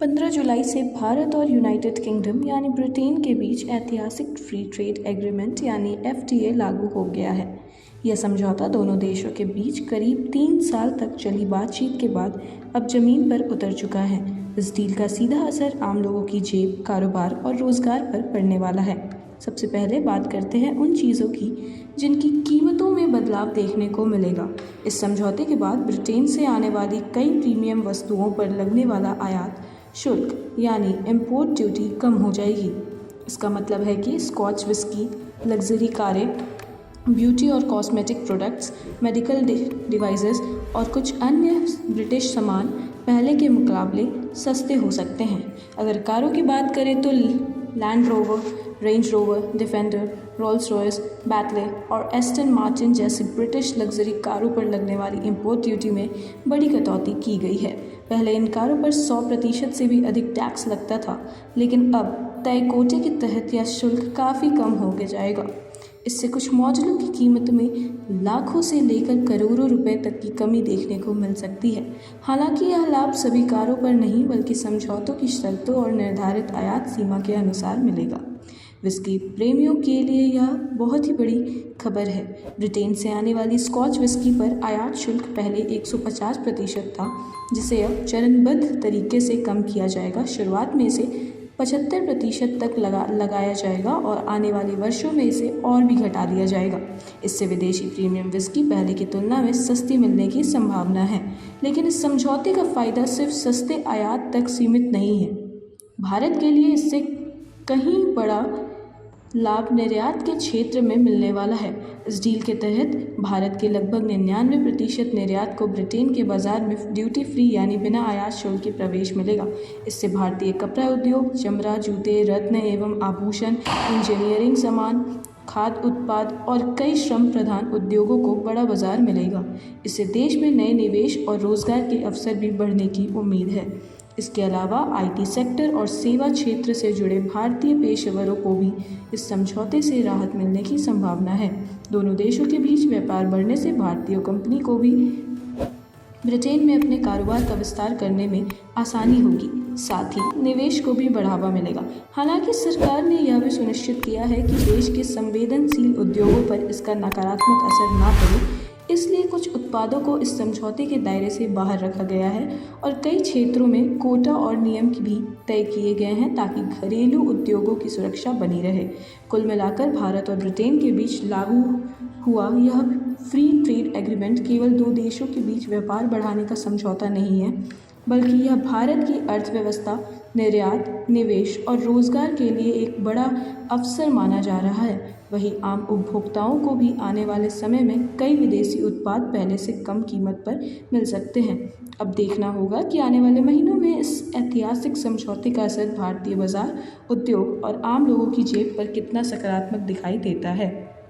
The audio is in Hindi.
15 जुलाई से भारत और यूनाइटेड किंगडम यानी ब्रिटेन के बीच ऐतिहासिक फ्री ट्रेड एग्रीमेंट यानी FTA लागू हो गया है। यह समझौता दोनों देशों के बीच करीब 3 साल तक चली बातचीत के बाद अब जमीन पर उतर चुका है। इस डील का सीधा असर आम लोगों की जेब, कारोबार और रोजगार पर पड़ने वाला है। सबसे पहले बात करते हैं उन चीज़ों की जिनकी कीमतों में बदलाव देखने को मिलेगा। इस समझौते के बाद ब्रिटेन से आने वाली कई प्रीमियम वस्तुओं पर लगने वाला आयात शुल्क यानी इम्पोर्ट ड्यूटी कम हो जाएगी। इसका मतलब है कि स्कॉच विस्की, लग्जरी कारें, ब्यूटी और कॉस्मेटिक प्रोडक्ट्स, मेडिकल डिवाइसेस और कुछ अन्य ब्रिटिश सामान पहले के मुकाबले सस्ते हो सकते हैं। अगर कारों की बात करें तो Land Rover, Range Rover, Defender, Rolls Royce, Bentley और एस्टन मार्टिन जैसी ब्रिटिश लग्जरी कारों पर लगने वाली इंपोर्ट ड्यूटी में बड़ी कटौती की गई है। पहले इन कारों पर 100% से भी अधिक टैक्स लगता था, लेकिन अब तय कोटे के तहत यह शुल्क काफ़ी कम हो जाएगा। इससे कुछ मॉडलों की कीमत में लाखों से लेकर करोड़ों रुपए तक की कमी देखने को मिल सकती है। हालांकि यह लाभ सभी कारों पर नहीं बल्कि समझौतों की शर्तों और निर्धारित आयात सीमा के अनुसार मिलेगा। विस्की प्रेमियों के लिए यह बहुत ही बड़ी खबर है। ब्रिटेन से आने वाली स्कॉच विस्की पर आयात शुल्क पहले 150% था, जिसे अब चरणबद्ध तरीके से कम किया जाएगा। शुरुआत में इसे 75% तक लगाया जाएगा और आने वाले वर्षों में इसे और भी घटा दिया जाएगा। इससे विदेशी प्रीमियम विस्की पहले की तुलना में सस्ती मिलने की संभावना है। लेकिन इस समझौते का फ़ायदा सिर्फ सस्ते आयात तक सीमित नहीं है। भारत के लिए इससे कहीं बड़ा लाभ निर्यात के क्षेत्र में मिलने वाला है। इस डील के तहत भारत के लगभग 99% निर्यात को ब्रिटेन के बाजार में ड्यूटी फ्री यानी बिना आयात शुल्क के प्रवेश मिलेगा। इससे भारतीय कपड़ा उद्योग, चमड़ा, जूते, रत्न एवं आभूषण, इंजीनियरिंग सामान, खाद्य उत्पाद और कई श्रम प्रधान उद्योगों को बड़ा बाजार मिलेगा। इससे देश में नए निवेश और रोजगार के अवसर भी बढ़ने की उम्मीद है। इसके अलावा IT सेक्टर और सेवा क्षेत्र से जुड़े भारतीय पेशेवरों को भी इस समझौते से राहत मिलने की संभावना है। दोनों देशों के बीच व्यापार बढ़ने से भारतीय कंपनी को भी ब्रिटेन में अपने कारोबार का विस्तार करने में आसानी होगी, साथ ही निवेश को भी बढ़ावा मिलेगा। हालांकि सरकार ने यह भी सुनिश्चित किया है कि देश के संवेदनशील उद्योगों पर इसका नकारात्मक असर न पड़े, इसलिए कुछ उत्पादों को इस समझौते के दायरे से बाहर रखा गया है और कई क्षेत्रों में कोटा और नियम भी तय किए गए हैं ताकि घरेलू उद्योगों की सुरक्षा बनी रहे। कुल मिलाकर भारत और ब्रिटेन के बीच लागू हुआ यह फ्री ट्रेड एग्रीमेंट केवल दो देशों के बीच व्यापार बढ़ाने का समझौता नहीं है, बल्कि यह भारत की अर्थव्यवस्था, निर्यात, निवेश और रोजगार के लिए एक बड़ा अवसर माना जा रहा है। वहीं आम उपभोक्ताओं को भी आने वाले समय में कई विदेशी उत्पाद पहले से कम कीमत पर मिल सकते हैं। अब देखना होगा कि आने वाले महीनों में इस ऐतिहासिक समझौते का असर भारतीय बाजार, उद्योग और आम लोगों की जेब पर कितना सकारात्मक दिखाई देता है।